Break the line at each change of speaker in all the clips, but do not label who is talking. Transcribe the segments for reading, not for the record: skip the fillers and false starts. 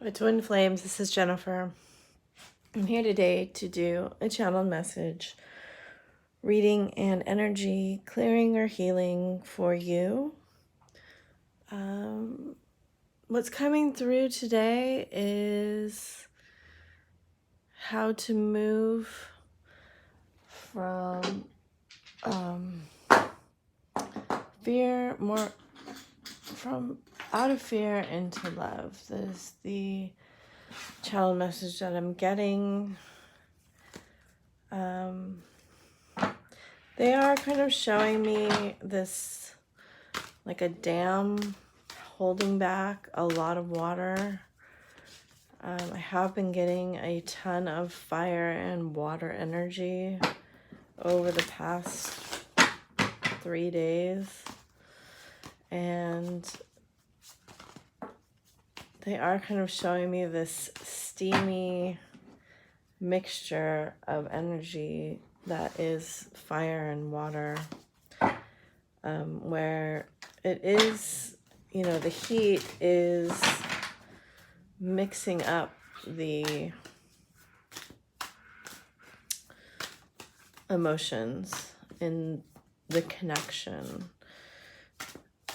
My twin flames, this is Jennifer. I'm here today to do a channeled message, reading and energy clearing or healing for you. What's coming through today is how to move from fear, more from out of fear into love. This is the channel message that I'm getting. They are kind of showing me this, like a dam holding back a lot of water. I have been getting a ton of fire and water energy over the past 3 days. And they are kind of showing me this steamy mixture of energy that is fire and water, where it is, the heat is mixing up the emotions in the connection.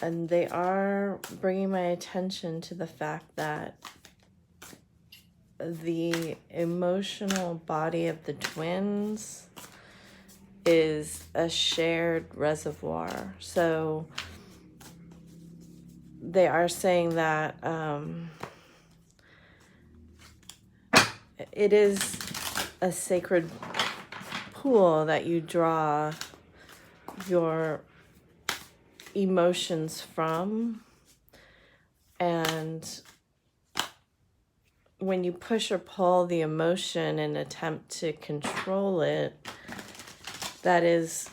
And they are bringing my attention to the fact that the emotional body of the twins is a shared reservoir. So they are saying that it is a sacred pool that you draw your emotions from, and when you push or pull the emotion and attempt to control it, that is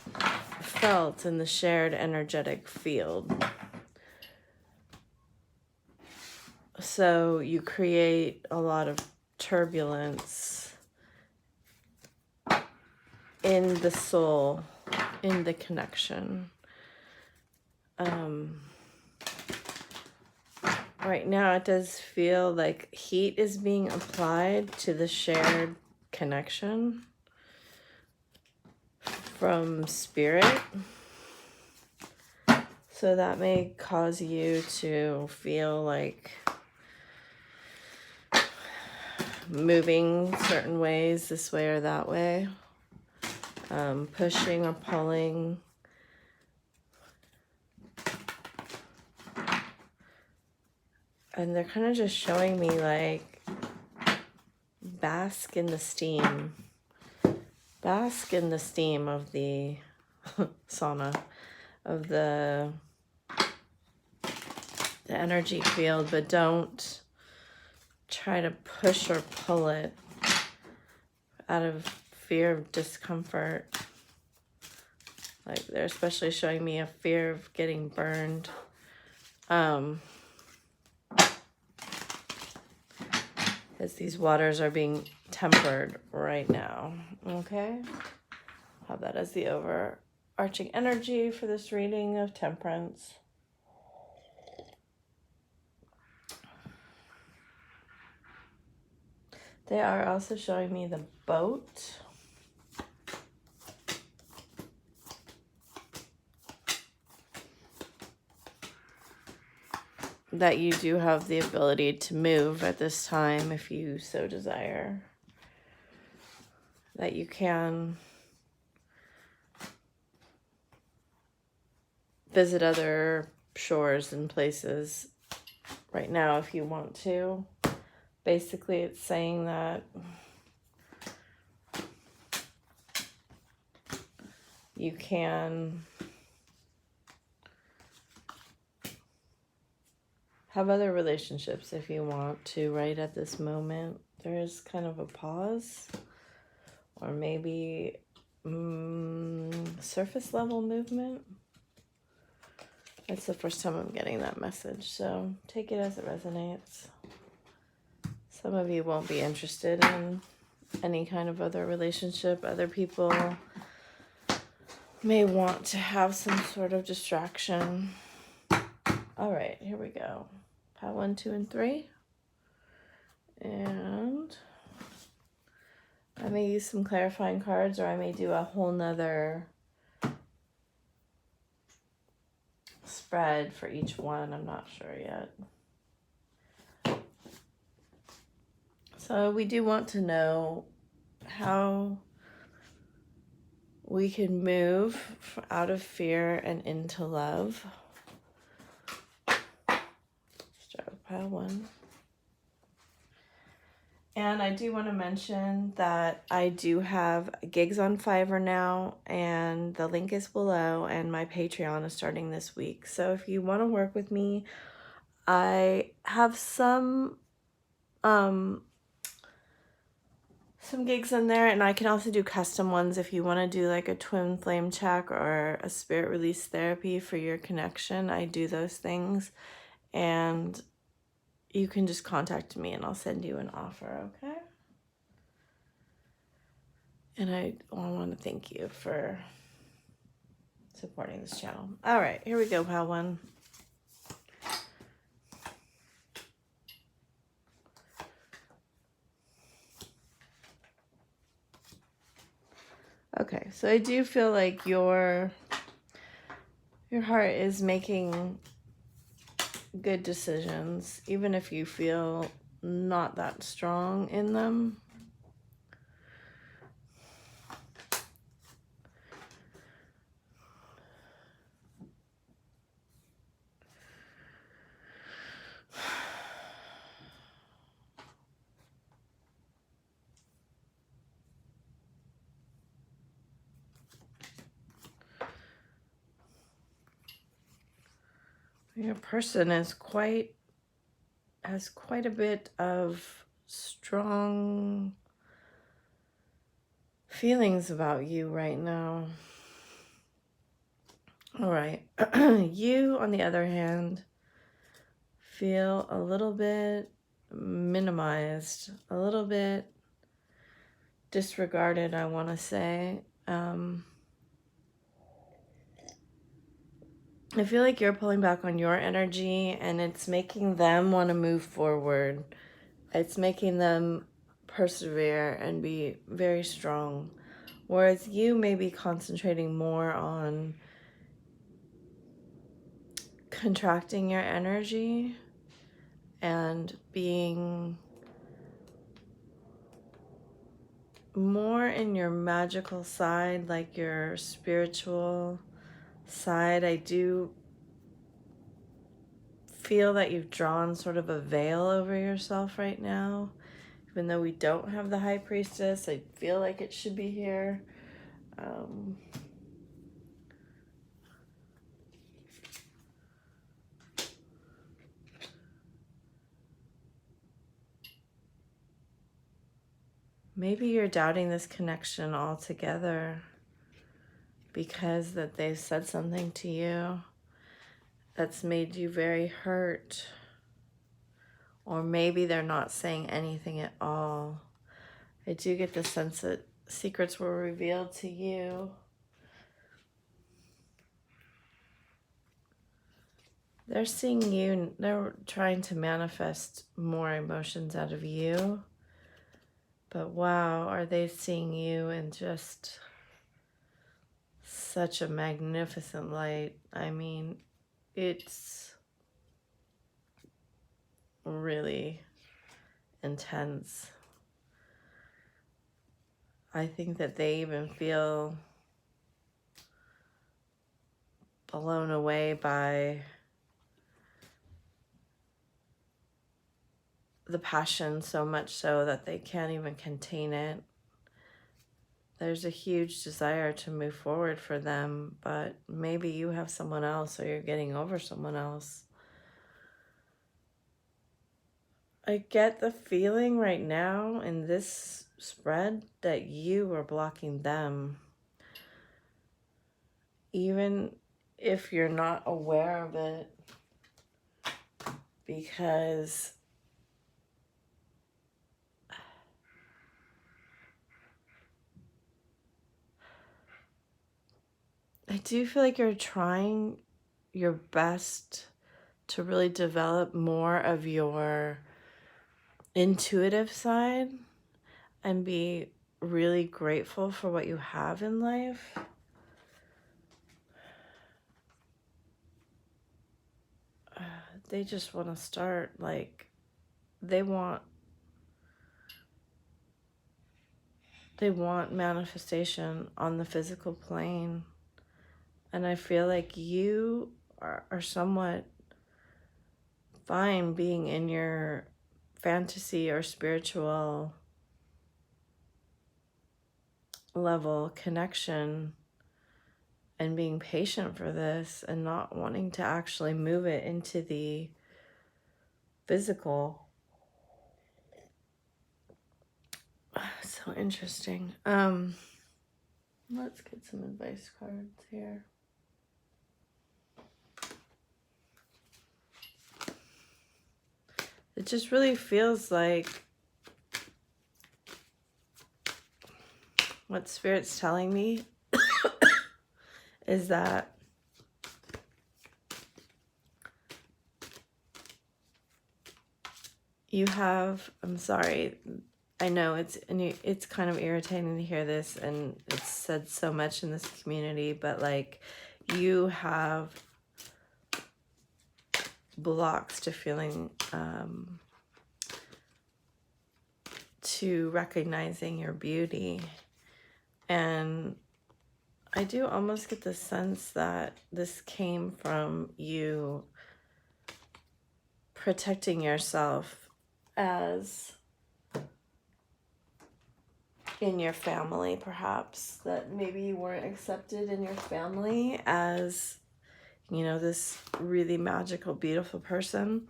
felt in the shared energetic field. So you create a lot of turbulence in the soul, in the connection. Right now it does feel like heat is being applied to the shared connection from spirit. So that may cause you to feel like moving certain ways, this way or that way, pushing or pulling. And they're kind of just showing me, like, bask in the steam. Bask in the steam of the sauna, of the energy field, but don't try to push or pull it out of fear of discomfort. Like, they're especially showing me a fear of getting burned. As these waters are being tempered right now. Okay? Have that as the overarching energy for this reading of Temperance. They are also showing me the boat. That you do have the ability to move at this time if you so desire. That you can visit other shores and places right now if you want to. Basically, it's saying that you can have other relationships if you want to right at this moment. There is kind of a pause, or maybe surface level movement. It's the first time I'm getting that message, so take it as it resonates. Some of you won't be interested in any kind of other relationship. Other people may want to have some sort of distraction. All right, here we go. Pile 1, 2, and 3. And I may use some clarifying cards, or I may do a whole nother spread for each one. I'm not sure yet. So we do want to know how we can move out of fear and into love. Start with pile 1. And I do want to mention that I do have gigs on Fiverr now, and the link is below, and my Patreon is starting this week. So if you want to work with me, I have some gigs in there, and I can also do custom ones if you want to do like a twin flame check or a spirit release therapy for your connection. I do those things, and you can just contact me and I'll send you an offer, okay? And I want to thank you for supporting this channel. All right, here we go, pile 1. Okay, so I do feel like your heart is making good decisions, even if you feel not that strong in them. Your person has quite a bit of strong feelings about you right now. All right. You, on the other hand, feel a little bit minimized, a little bit disregarded, I want to say. I feel like you're pulling back on your energy, and it's making them want to move forward. It's making them persevere and be very strong. Whereas you may be concentrating more on contracting your energy and being more in your magical side, like your spiritual side. I do feel that you've drawn sort of a veil over yourself right now. Even though we don't have the High Priestess, I feel like it should be here. Maybe you're doubting this connection altogether because that they've said something to you that's made you very hurt. Or maybe they're not saying anything at all. I do get the sense that secrets were revealed to you. They're seeing you, they're trying to manifest more emotions out of you. But wow, are they seeing you in just such a magnificent light? I mean, it's really intense. I think that they even feel blown away by the passion, so much so that they can't even contain it. There's a huge desire to move forward for them, but maybe you have someone else or you're getting over someone else. I get the feeling right now in this spread that you are blocking them. Even if you're not aware of it, because I do feel like you're trying your best to really develop more of your intuitive side and be really grateful for what you have in life. They just want to start, like, they want manifestation on the physical plane. And I feel like you are somewhat fine being in your fantasy or spiritual level connection and being patient for this and not wanting to actually move it into the physical. So interesting. Let's get some advice cards here. It just really feels like what Spirit's telling me is that you have, I'm sorry, I know it's kind of irritating to hear this, and it's said so much in this community, but like you have blocks to feeling, to recognizing your beauty. And I do almost get the sense that this came from you protecting yourself as in your family, perhaps, that maybe you weren't accepted in your family as, you know, this really magical, beautiful person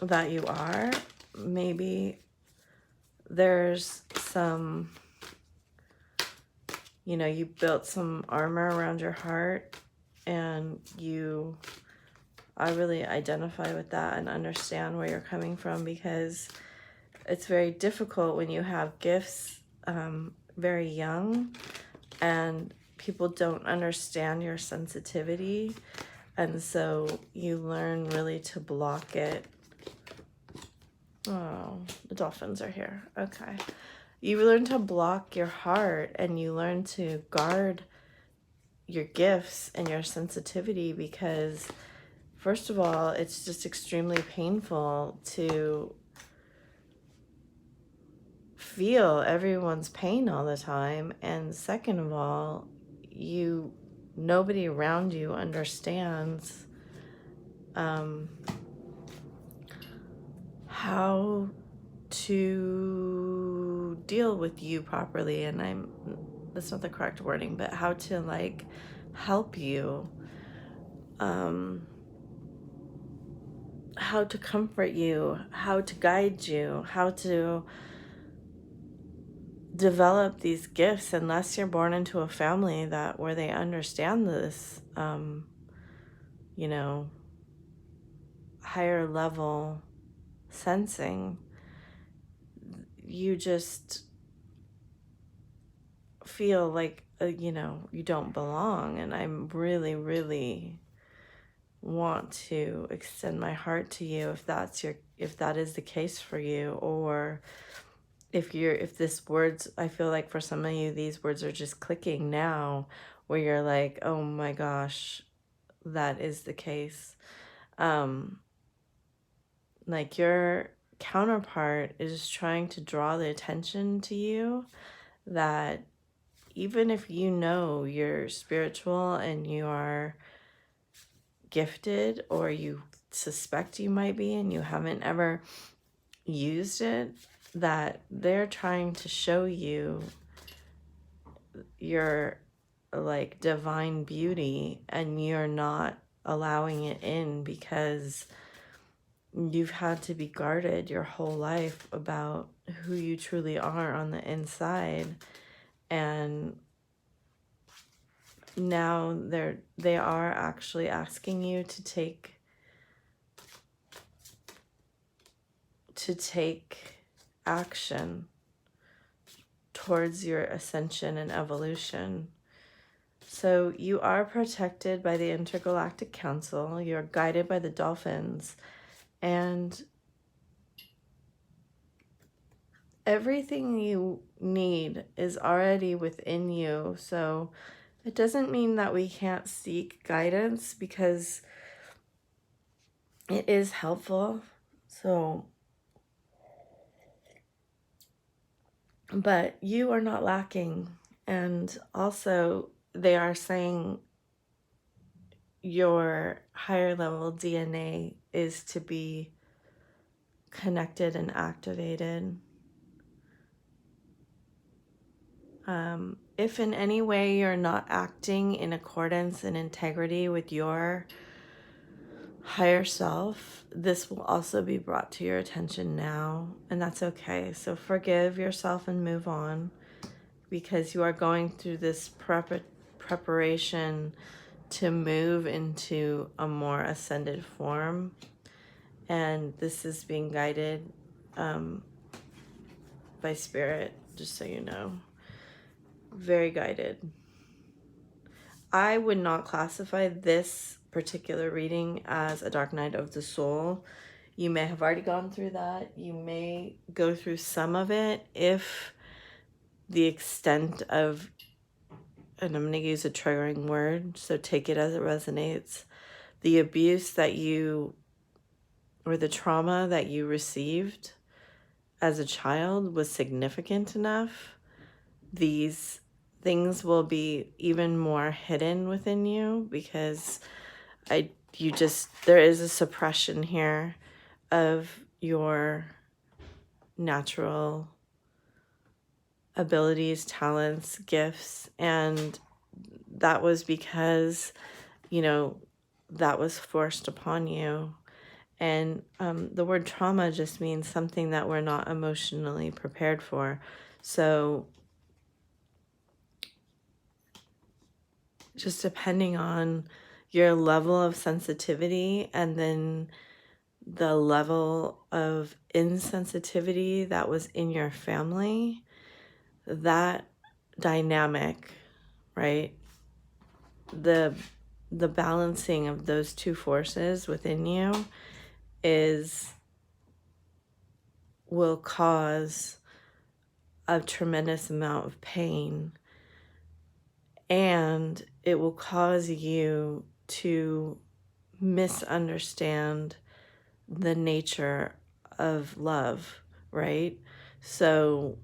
that you are. Maybe there's some, you know, you built some armor around your heart, and I really identify with that and understand where you're coming from, because it's very difficult when you have gifts very young and people don't understand your sensitivity, and so you learn really to block it. Oh, the dolphins are here. Okay. You learn to block your heart, and you learn to guard your gifts and your sensitivity, because first of all, it's just extremely painful to feel everyone's pain all the time. And second of all, nobody around you understands how to deal with you properly. And that's not the correct wording, but how to like help you, how to comfort you, how to guide you, how to develop these gifts, unless you're born into a family where they understand this, you know, higher level sensing. You just feel like, you know, you don't belong. And I'm really, really want to extend my heart to you if that is the case for you, or if this words, I feel like for some of you, these words are just clicking now, where you're like, oh my gosh, that is the case. Like your counterpart is trying to draw the attention to you that even if you know you're spiritual and you are gifted, or you suspect you might be and you haven't ever used it, that they're trying to show you your like divine beauty, and you're not allowing it in because you've had to be guarded your whole life about who you truly are on the inside. And now they are actually asking you to take action towards your ascension and evolution. So you are protected by the Intergalactic Council. You're guided by the dolphins. And everything you need is already within you. So it doesn't mean that we can't seek guidance, because it is helpful. So, but you are not lacking. And also, they are saying your higher level DNA is to be connected and activated. If in any way you're not acting in accordance and integrity with your higher self, this will also be brought to your attention now, and that's okay. So forgive yourself and move on, because you are going through this preparation to move into a more ascended form, and this is being guided by spirit, just so you know. Very guided. I would not classify this particular reading as a dark night of the soul. You may have already gone through that. You may go through some of it if the extent of, and I'm going to use a triggering word, so take it as it resonates, the abuse that you, or the trauma that you received as a child was significant enough. These things will be even more hidden within you, because there is a suppression here of your natural abilities, talents, gifts, and that was because, that was forced upon you. And the word trauma just means something that we're not emotionally prepared for. So just depending on your level of sensitivity and then the level of insensitivity that was in your family, that dynamic, right? The balancing of those two forces within you will cause a tremendous amount of pain, and it will cause you to misunderstand the nature of love, right? So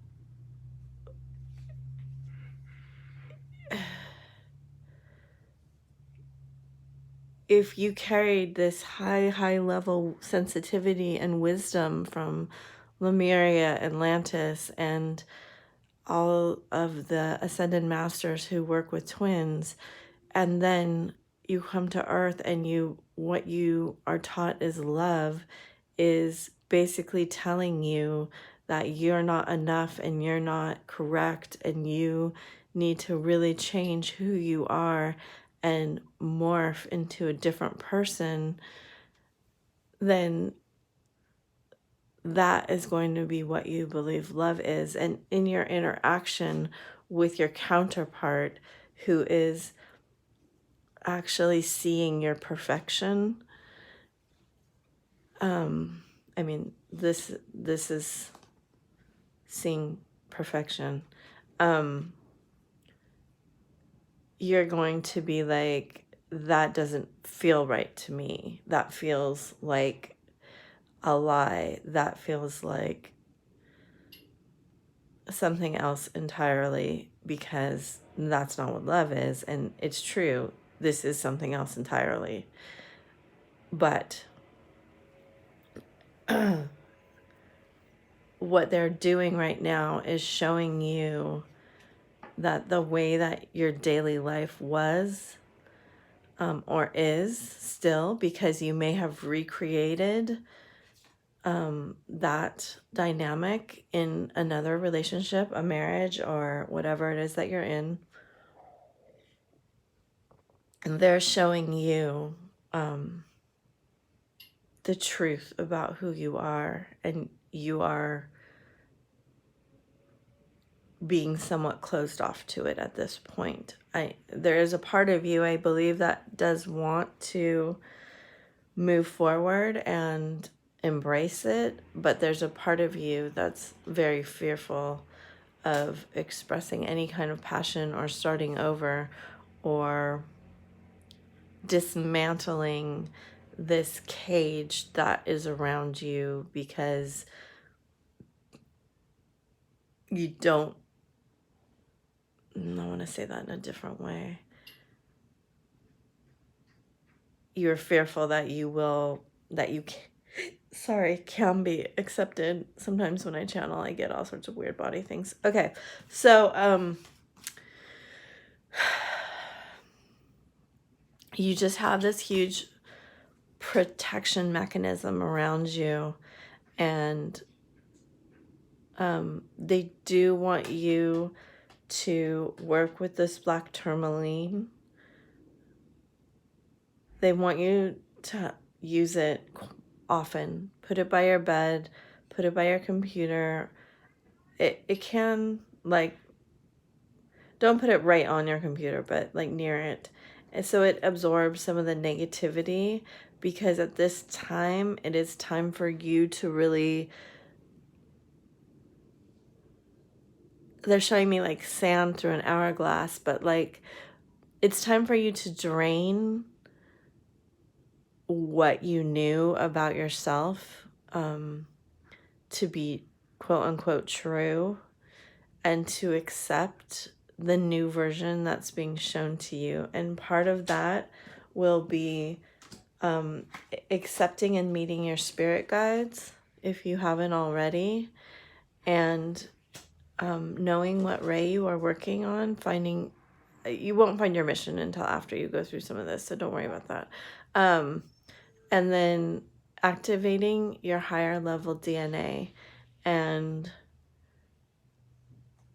if you carried this high level sensitivity and wisdom from Lemuria, Atlantis, and all of the ascended masters who work with twins, and then you come to earth and what you are taught is love, is basically telling you that you're not enough and you're not correct and you need to really change who you are and morph into a different person, then that is going to be what you believe love is. And in your interaction with your counterpart who is actually seeing your perfection, this is seeing perfection. You're going to be like, that doesn't feel right to me. That feels like a lie. That feels like something else entirely, because that's not what love is. And it's true. This is something else entirely. But what they're doing right now is showing you that the way that your daily life was, or is still, because you may have recreated that dynamic in another relationship, a marriage, or whatever it is that you're in. And they're showing you the truth about who you are, and you are being somewhat closed off to it at this point. There is a part of you, I believe, that does want to move forward and embrace it, but there's a part of you that's very fearful of expressing any kind of passion or starting over or dismantling this cage that is around you because you don't, I want to say that in a different way. You're fearful that you will, that you can be accepted. Sometimes when I channel, I get all sorts of weird body things. Okay, so you just have this huge protection mechanism around you, and they do want you to work with this black tourmaline. They want you to use it often. Put it by your bed, put it by your computer. It can, like, don't put it right on your computer, but like near it. And so it absorbs some of the negativity, because at this time, it is time for you to really, they're showing me like sand through an hourglass, but like it's time for you to drain what you knew about yourself to be quote unquote true, and to accept the new version that's being shown to you. And part of that will be accepting and meeting your spirit guides if you haven't already, and knowing what ray you are working on. Finding, you won't find your mission until after you go through some of this, so don't worry about that. And then activating your higher level DNA and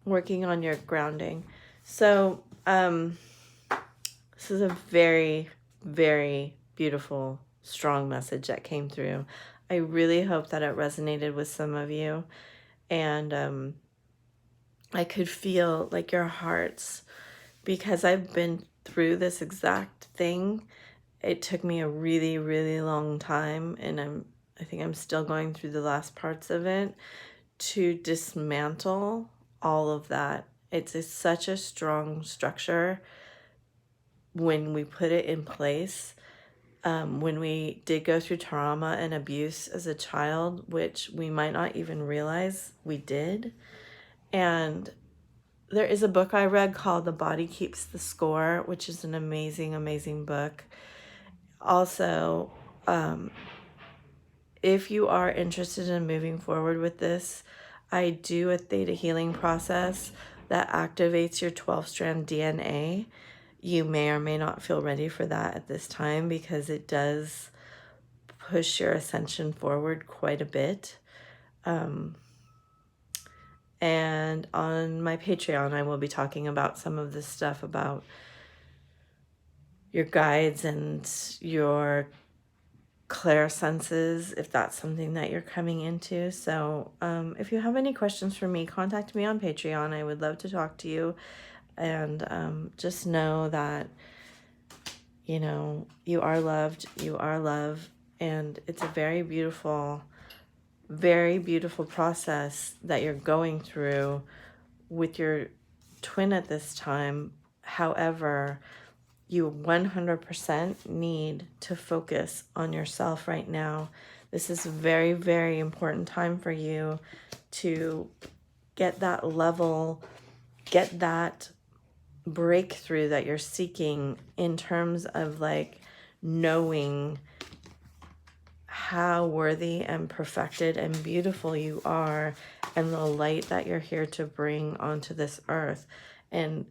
working on your grounding. So this is a very, very beautiful, strong message that came through. I really hope that it resonated with some of you. And I could feel like your hearts, because I've been through this exact thing. It took me a really, really long time, and I think I'm still going through the last parts of it, to dismantle all of that. It's such a strong structure when we put it in place. When we did go through trauma and abuse as a child, which we might not even realize we did. And there is a book I read called The Body Keeps the Score, which is an amazing, amazing book. Also, if you are interested in moving forward with this, I do a theta healing process that activates your 12-strand DNA. You may or may not feel ready for that at this time, because it does push your ascension forward quite a bit. And on my Patreon, I will be talking about some of this stuff about your guides and your clairsenses, if that's something that you're coming into. So if you have any questions for me, contact me on Patreon. I would love to talk to you. And just know that, you know, you are loved, you are love, and it's a very beautiful process that you're going through with your twin at this time. However, you 100% need to focus on yourself right now. This is a very, very important time for you to get that level, get that breakthrough that you're seeking, in terms of like knowing how worthy and perfected and beautiful you are, and the light that you're here to bring onto this earth. And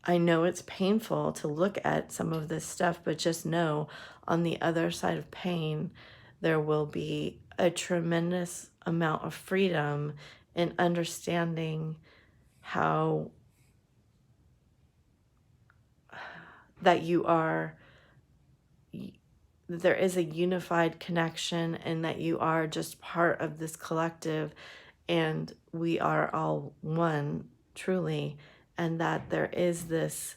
I know it's painful to look at some of this stuff, but just know, on the other side of pain, there will be a tremendous amount of freedom in understanding how that you are, there is a unified connection, and that you are just part of this collective, and we are all one, truly, and that there is this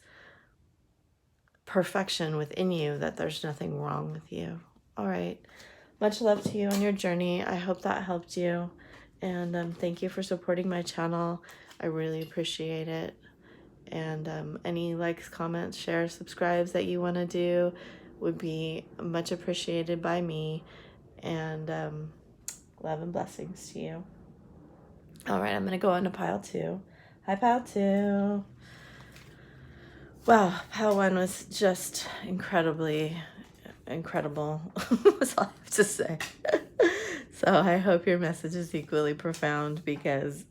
perfection within you, that there's nothing wrong with you. All right. Much love to you on your journey. I hope that helped you. And thank you for supporting my channel. I really appreciate it. And any likes, comments, shares, subscribes that you want to do would be much appreciated by me. And love and blessings to you. All right, I'm going to go on to pile 2. Hi, pile 2. Wow, pile 1 was just incredibly incredible. That's all I have to say. So I hope your message is equally profound because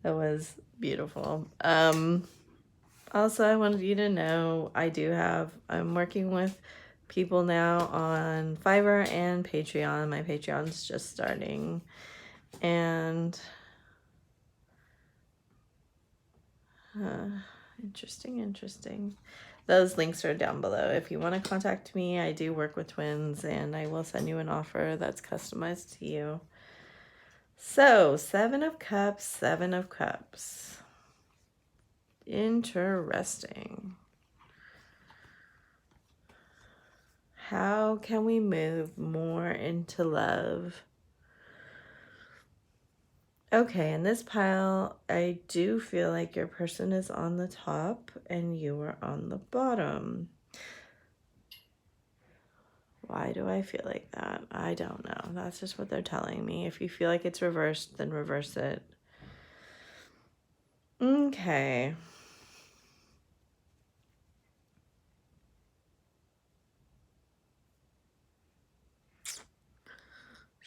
it was beautiful. Also, I wanted you to know I'm working with people now on Fiverr and Patreon. My Patreon's just starting. And interesting. Those links are down below. If you want to contact me, I do work with twins and I will send you an offer that's customized to you. So, 7 of Cups, 7 of Cups. Interesting. How can we move more into love? Okay, in this pile, I do feel like your person is on the top and you are on the bottom. Why do I feel like that? I don't know. That's just what they're telling me. If you feel like it's reversed, then reverse it. Okay.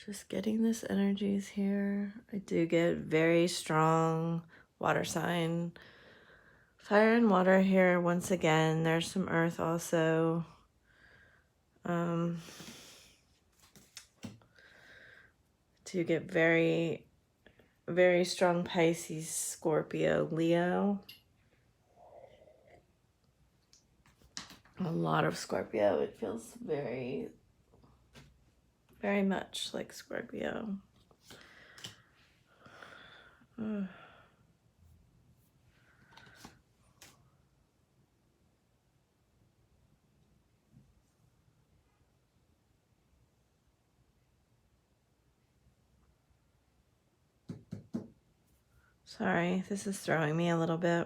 Just getting this energies here. I do get very strong water sign. Fire and water here once again. There's some earth also. Do get very, very strong Pisces, Scorpio, Leo. A lot of Scorpio. It feels very, very much like Scorpio. Sorry, this is throwing me a little bit.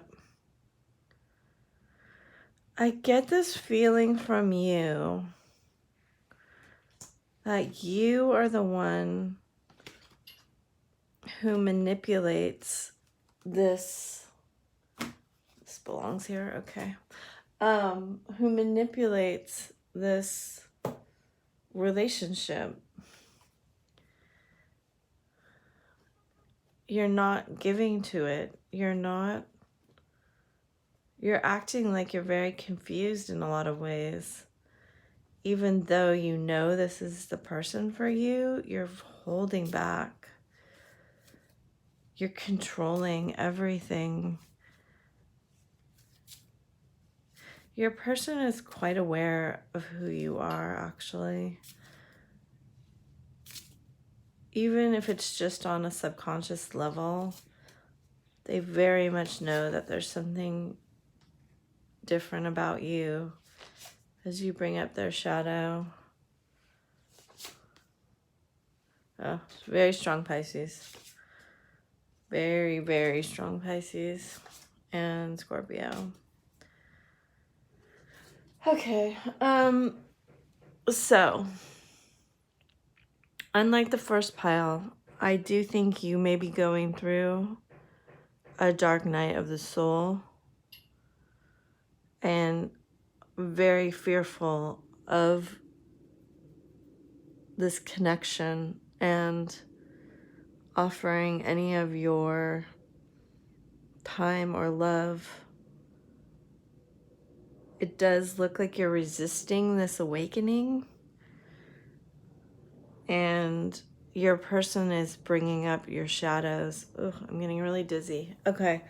I get this feeling from you that you are the one who manipulates this. This belongs here, okay. Who manipulates this relationship. You're not giving to it. You're acting like you're very confused in a lot of ways. Even though you know this is the person for you, you're holding back. You're controlling everything. Your person is quite aware of who you are, actually. Even if it's just on a subconscious level, they very much know that there's something different about you as you bring up their shadow. Oh, very strong Pisces. Very, very strong Pisces and Scorpio. Okay, so unlike the first pile, I do think you may be going through a dark night of the soul and very fearful of this connection and offering any of your time or love. It does look like you're resisting this awakening, and your person is bringing up your shadows. Ugh, I'm getting really dizzy. Okay,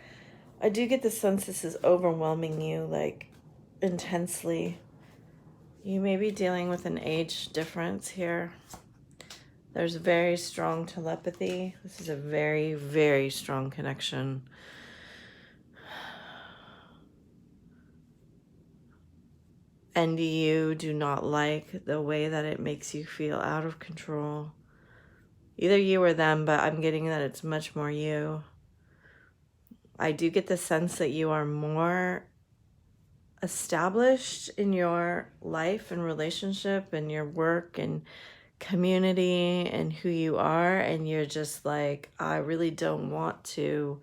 I do get the sense this is overwhelming you, like, intensely. You may be dealing with an age difference here. There's very strong telepathy. This is a very, very strong connection. and you do not like the way that it makes you feel out of control. Either you or them, but I'm getting that it's much more you. I do get the sense that you are more established in your life and relationship and your work and community and who you are, and you're just like, I really don't want to.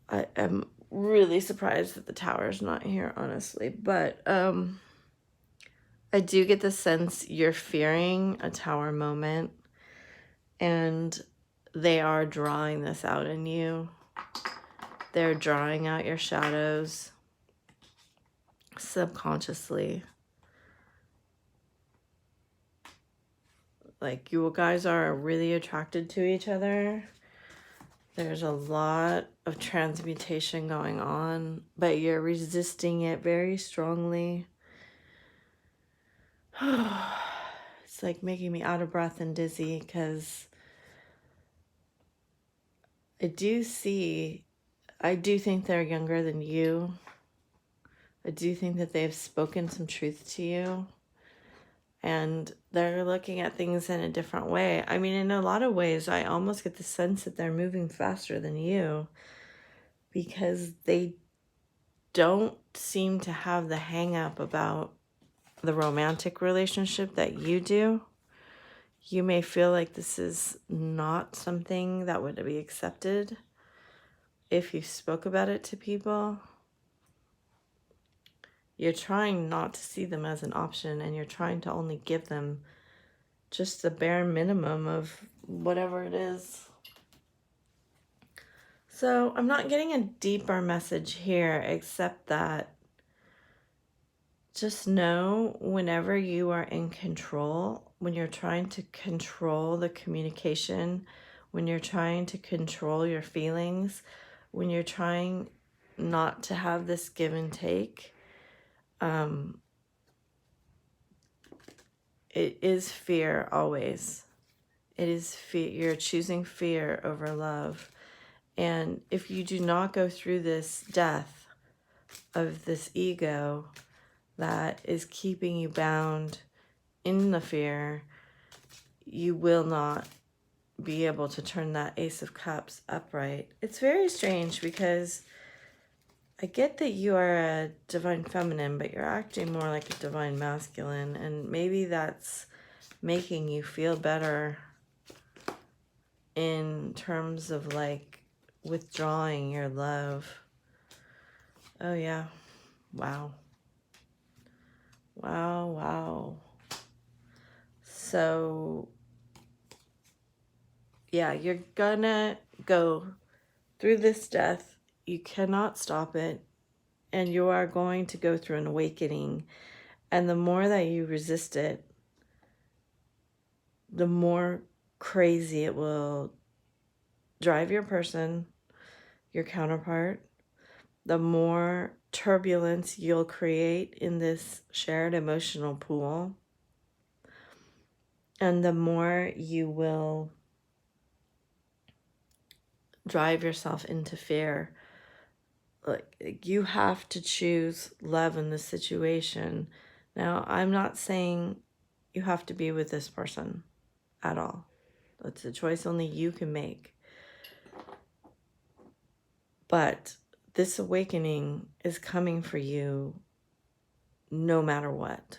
I am really surprised that the tower's not here, honestly, but I do get the sense you're fearing a tower moment, and they are drawing this out in you. They're drawing out your shadows subconsciously. Like, you guys are really attracted to each other. There's a lot of transmutation going on, but you're resisting it very strongly. It's like making me out of breath and dizzy, because I do think they're younger than you. I do think that they've spoken some truth to you, and they're looking at things in a different way. I mean, in a lot of ways, I almost get the sense that they're moving faster than you, because they don't seem to have the hang up about the romantic relationship that you do. You may feel like this is not something that would be accepted if you spoke about it to people. You're trying not to see them as an option, and you're trying to only give them just the bare minimum of whatever it is. So I'm not getting a deeper message here, except that just know whenever you are in control, when you're trying to control the communication, when you're trying to control your feelings, when you're trying not to have this give and take, it is fear always. It is fear. You're choosing fear over love. And if you do not go through this death of this ego that is keeping you bound in the fear, you will not be able to turn that Ace of Cups upright. It's very strange, because I get that you are a divine feminine, but you're acting more like a divine masculine, and maybe that's making you feel better in terms of like withdrawing your love. Oh yeah. Wow. Wow. So yeah, you're gonna go through this death. You cannot stop it, and you are going to go through an awakening. And the more that you resist it, the more crazy it will drive your person, your counterpart, the more turbulence you'll create in this shared emotional pool, and the more you will drive yourself into fear. Like, you have to choose love in this situation. Now, I'm not saying you have to be with this person at all. That's a choice only you can make. But this awakening is coming for you no matter what.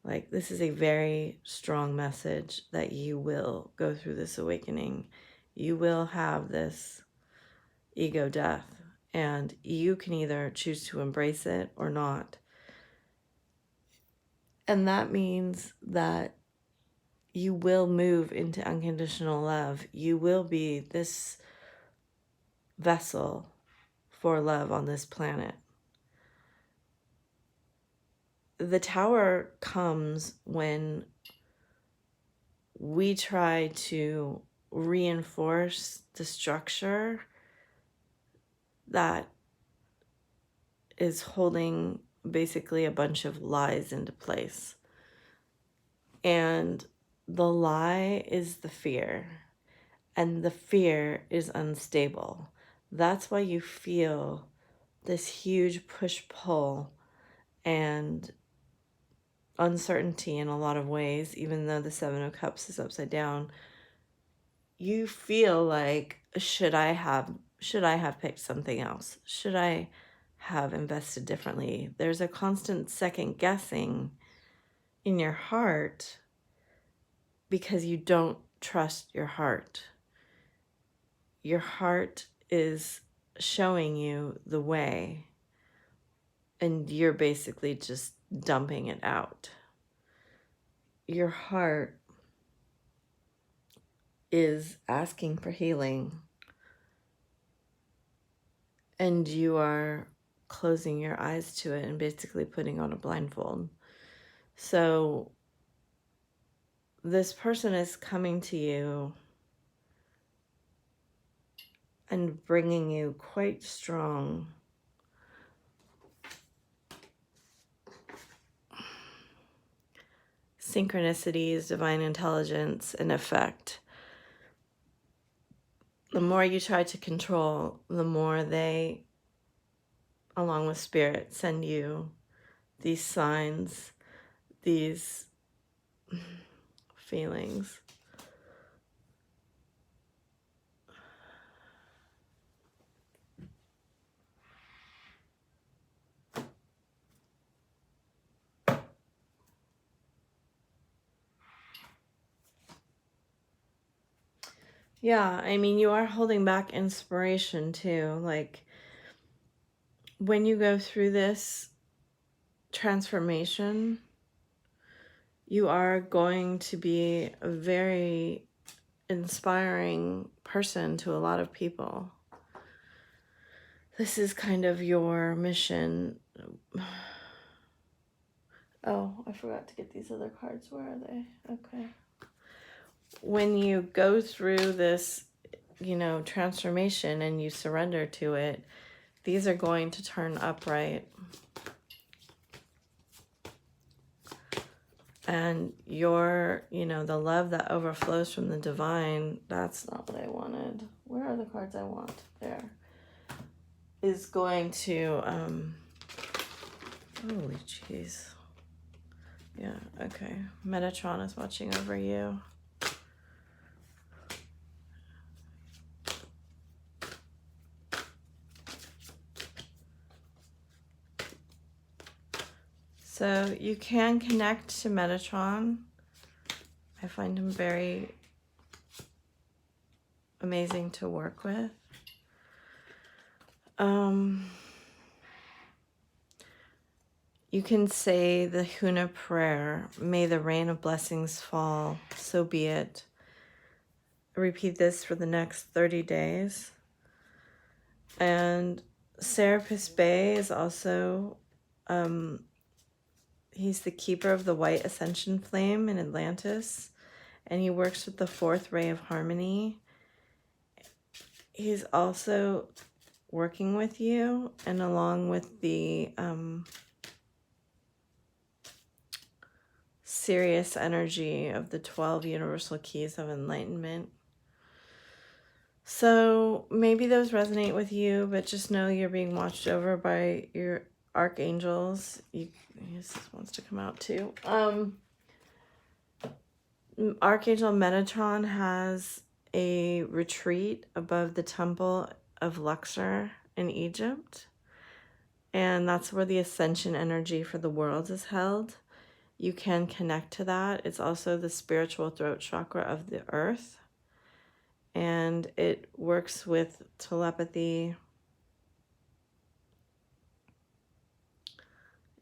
Like, this is a very strong message that you will go through this awakening. You will have this ego death, and you can either choose to embrace it or not. And that means that you will move into unconditional love. You will be this vessel for love on this planet. The tower comes when we try to reinforce the structure that is holding basically a bunch of lies into place. And the lie is the fear, and the fear is unstable. That's why you feel this huge push-pull and uncertainty in a lot of ways, even though the Seven of Cups is upside down. You feel like, should I have picked something else? Should I have invested differently? There's a constant second guessing in your heart because you don't trust your heart. Your heart is showing you the way, and you're basically just dumping it out. Your heart is asking for healing, and you are closing your eyes to it and basically putting on a blindfold. So this person is coming to you and bringing you quite strong synchronicities, divine intelligence, and effect. The more you try to control, the more they, along with spirit, send you these signs, these feelings. Yeah, I mean, you are holding back inspiration too. Like, when you go through this transformation, you are going to be a very inspiring person to a lot of people. This is kind of your mission. Oh, I forgot to get these other cards. Where are they? Okay. When you go through this, transformation and you surrender to it, these are going to turn upright. And the love that overflows from the divine, that's not what I wanted. Where are the cards I want? There. Is going to, holy jeez. Yeah, okay. Metatron is watching over you. So you can connect to Metatron. I find him very amazing to work with. You can say the Huna prayer, may the rain of blessings fall, so be it. Repeat this for the next 30 days. And Serapis Bey is also, he's the keeper of the white ascension flame in Atlantis, and he works with the fourth ray of harmony. He's also working with you, and along with the serious energy of the 12 universal keys of enlightenment. So maybe those resonate with you, but just know you're being watched over by your archangels. This wants to come out too. Archangel Metatron has a retreat above the temple of Luxor in Egypt, and that's where the ascension energy for the world is held. You can connect to that. It's also the spiritual throat chakra of the earth, and it works with telepathy.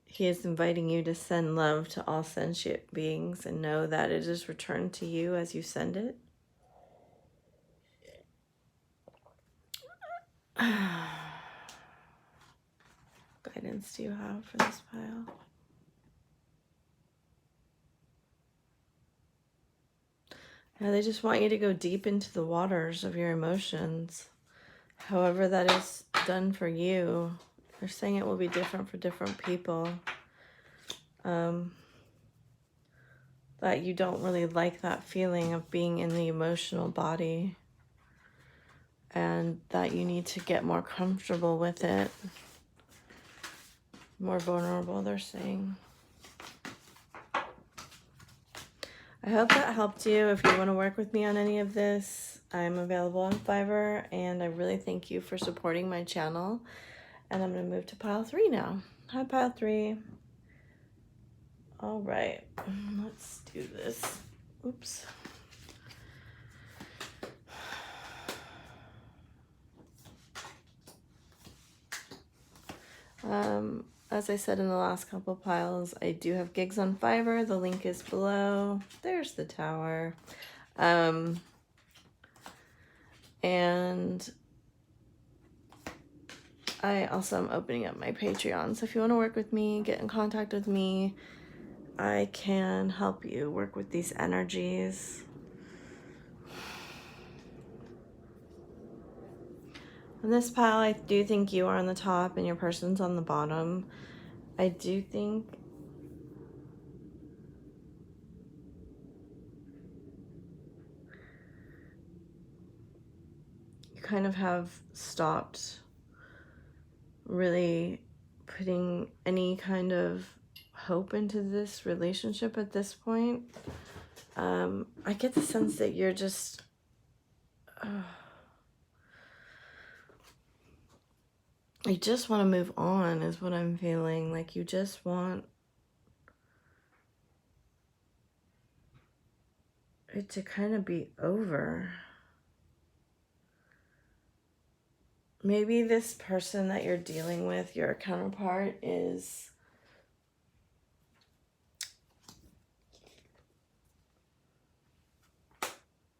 He is inviting you to send love to all sentient beings and know that it is returned to you as you send it. Guidance do you have for this pile? Yeah, they just want you to go deep into the waters of your emotions. However that is done for you. They're saying it will be different for different people. That you don't really like that feeling of being in the emotional body, and that you need to get more comfortable with it. More vulnerable, they're saying. I hope that helped you. If you want to work with me on any of this, I'm available on Fiverr, and I really thank you for supporting my channel. And I'm going to move to pile 3 now. Hi, pile 3. All right, let's do this. Oops. As I said in the last couple piles, I do have gigs on Fiverr. The link is below. There's the tower. And I also am opening up my Patreon. So if you want to work with me, get in contact with me. I can help you work with these energies. On this pile, I do think you are on the top and your person's on the bottom. I do think you kind of have stopped really putting any kind of hope into this relationship at this point. I get the sense that you're just you just want to move on is what I'm feeling. Like you just want it to kind of be over. Maybe this person that you're dealing with, your counterpart, is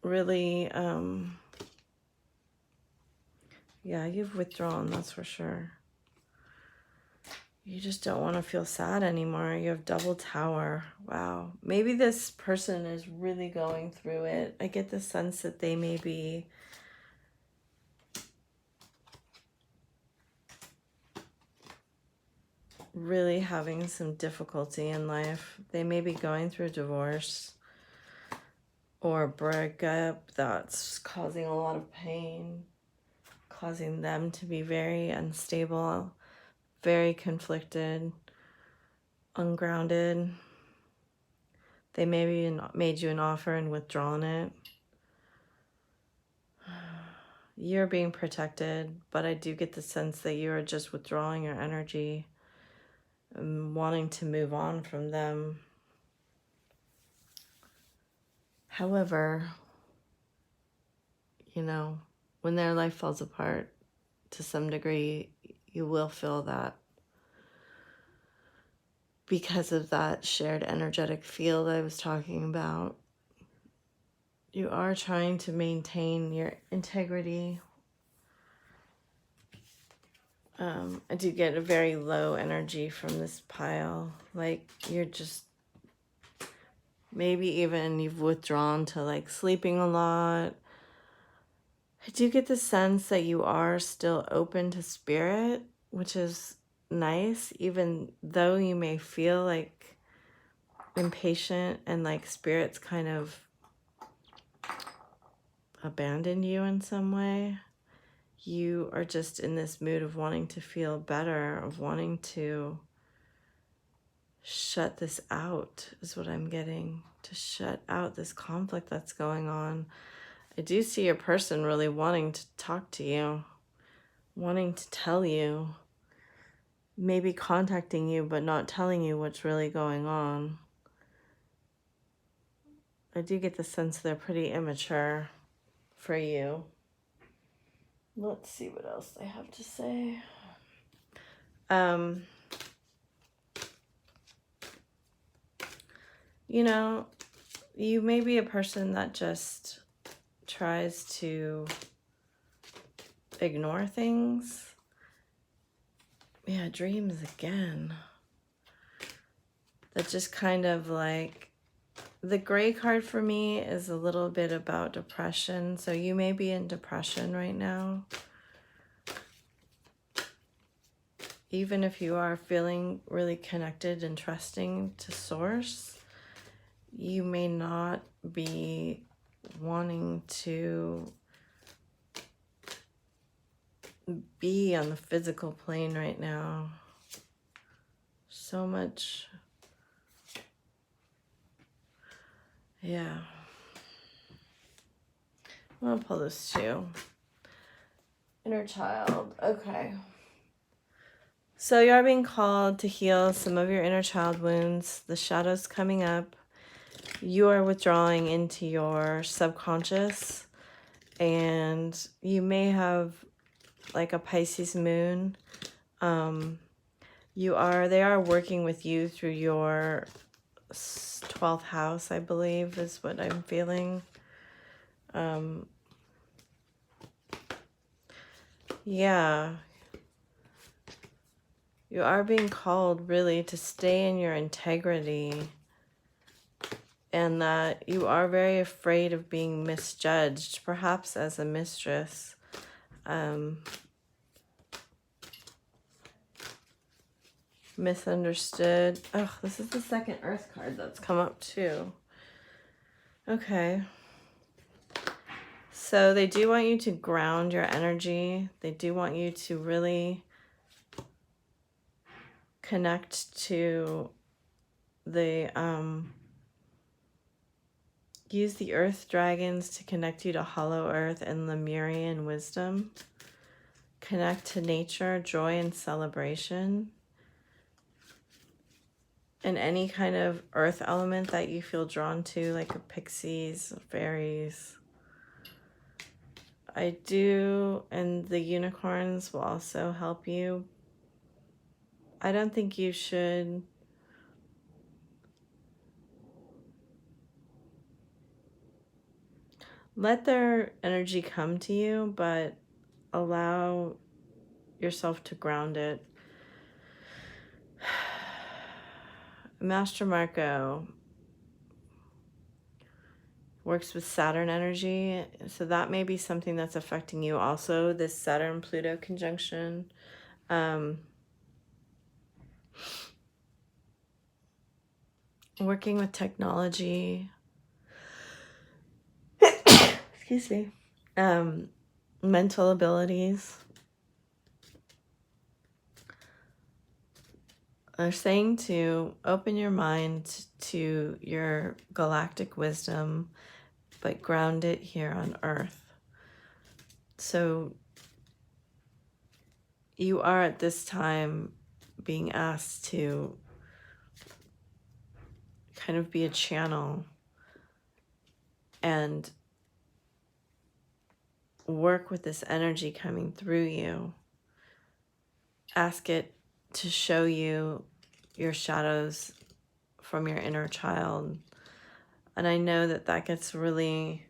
really, yeah, you've withdrawn, that's for sure. You just don't want to feel sad anymore. You have double tower. Wow. Maybe this person is really going through it. I get the sense that they may be really having some difficulty in life. They may be going through a divorce or a breakup that's causing a lot of pain, causing them to be very unstable, very conflicted, ungrounded. They maybe made you an offer and withdrawn it. You're being protected, but I do get the sense that you are just withdrawing your energy and wanting to move on from them. However, you know, when their life falls apart to some degree, you will feel that because of that shared energetic field I was talking about. You are trying to maintain your integrity. I do get a very low energy from this pile. Like you're just, maybe even you've withdrawn to like sleeping a lot. I do get the sense that you are still open to spirit, which is nice, even though you may feel like impatient and like spirit's kind of abandoned you in some way. You are just in this mood of wanting to feel better, of wanting to shut this out, is what I'm getting. To shut out this conflict that's going on. I do see a person really wanting to talk to you, wanting to tell you, maybe contacting you, but not telling you what's really going on. I do get the sense they're pretty immature for you. Let's see what else they have to say. You know, you may be a person that just tries to ignore things. Yeah, dreams again. That just kind of like, the gray card for me is a little bit about depression. So you may be in depression right now. Even if you are feeling really connected and trusting to source, you may not be wanting to be on the physical plane right now. so much. Yeah. I'm going to pull this too. Inner child. Okay. So you are being called to heal some of your inner child wounds. The shadow's coming up. You are withdrawing into your subconscious. And you may have like a Pisces moon. They are working with you through your 12th house, I believe, is what I'm feeling. Yeah. You are being called really to stay in your integrity, and that you are very afraid of being misjudged, perhaps as a mistress. Misunderstood. Oh, this is the second Earth card that's come up too. Okay. So they do want you to ground your energy. They do want you to really connect to the use the earth dragons to connect you to hollow earth and Lemurian wisdom. Connect to nature, joy, and celebration. And any kind of earth element that you feel drawn to, like pixies, fairies. I do, and the unicorns will also help you. I don't think you should let their energy come to you, but allow yourself to ground it. Master Marco works with Saturn energy, so that may be something that's affecting you also, this Saturn-Pluto conjunction. Working with technology. Excuse me. Mental abilities. They're saying to open your mind to your galactic wisdom, but ground it here on Earth. So you are at this time being asked to kind of be a channel and work with this energy coming through you. Ask it to show you your shadows from your inner child. And I know that that gets really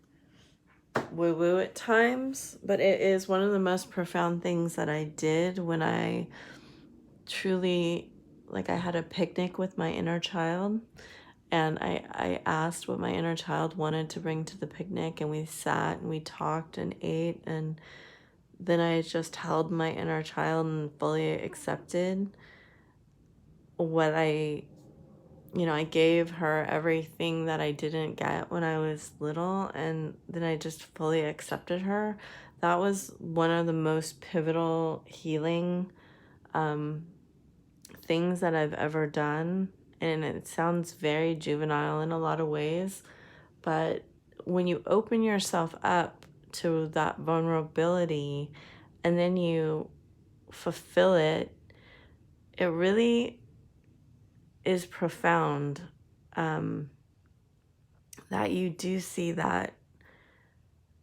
woo-woo at times, but it is one of the most profound things that I did when I truly, like, I had a picnic with my inner child, and I asked what my inner child wanted to bring to the picnic, and we sat and we talked and ate, and then I just held my inner child and fully accepted what I gave her everything that I didn't get when I was little, and then I just fully accepted her. That was one of the most pivotal healing things that I've ever done. And it sounds very juvenile in a lot of ways, but when you open yourself up to that vulnerability and then you fulfill it, it really is profound. That you do see that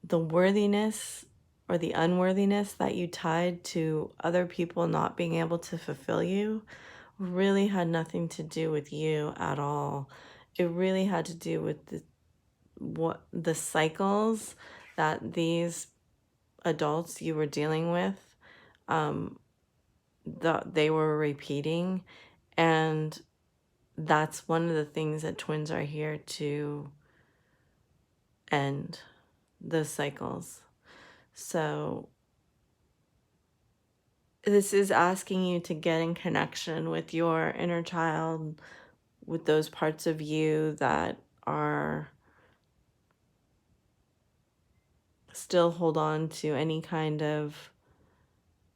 the worthiness or the unworthiness that you tied to other people not being able to fulfill you really had nothing to do with you at all. It really had to do with the cycles that these adults you were dealing with, they were repeating. And that's one of the things that twins are here to end, those cycles. So this is asking you to get in connection with your inner child, with those parts of you that are still hold on to any kind of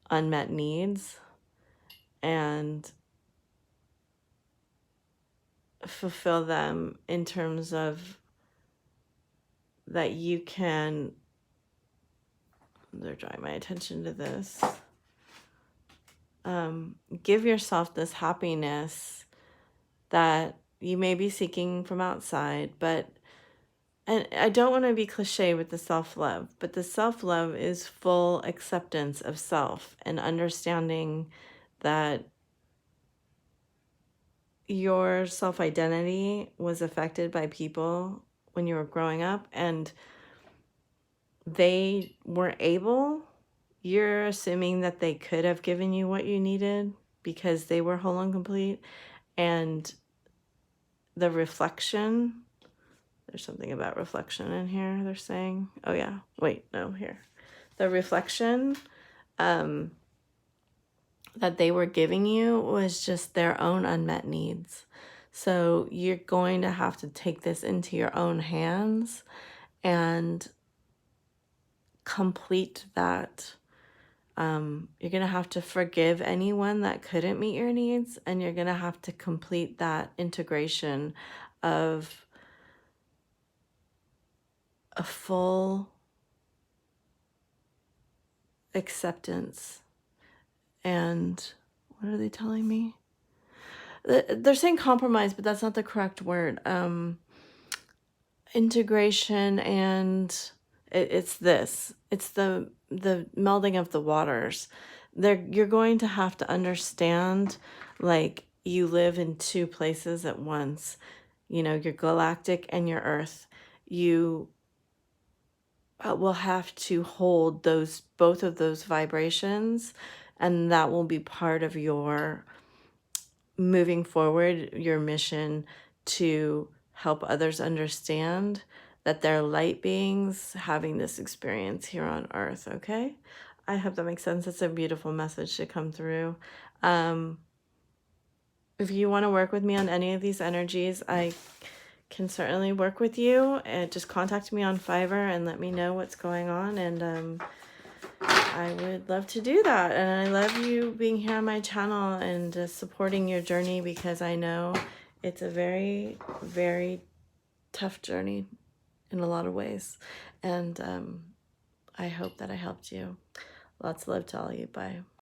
unmet needs, and fulfill them in terms of that you can, they're drawing my attention to this, give yourself this happiness that you may be seeking from outside, but, and I don't want to be cliche with the self-love, but the self-love is full acceptance of self and understanding that your self-identity was affected by people when you were growing up and they weren't able. You're assuming that they could have given you what you needed because they were whole and complete. And the reflection, there's something about reflection in here, they're saying. Oh yeah, wait, no, here. The reflection that they were giving you was just their own unmet needs. So you're going to have to take this into your own hands and complete that. You're going to have to forgive anyone that couldn't meet your needs, and you're going to have to complete that integration of a full acceptance. And what are they telling me? They're saying compromise, but that's not the correct word. Integration, and it's this. It's the melding of the waters. You're going to have to understand, like, you live in two places at once. You know, your galactic and your earth. You will have to hold both of those vibrations, and that will be part of your moving forward, your mission to help others understand that they're light beings having this experience here on earth. Okay, I hope that makes sense. It's a beautiful message to come through. If you want to work with me on any of these energies, I can certainly work with you. And just contact me on Fiverr and let me know what's going on, and I would love to do that. And I love you being here on my channel and supporting your journey, because I know it's a very, very tough journey in a lot of ways. And I hope that I helped you. Lots of love to all of you. Bye.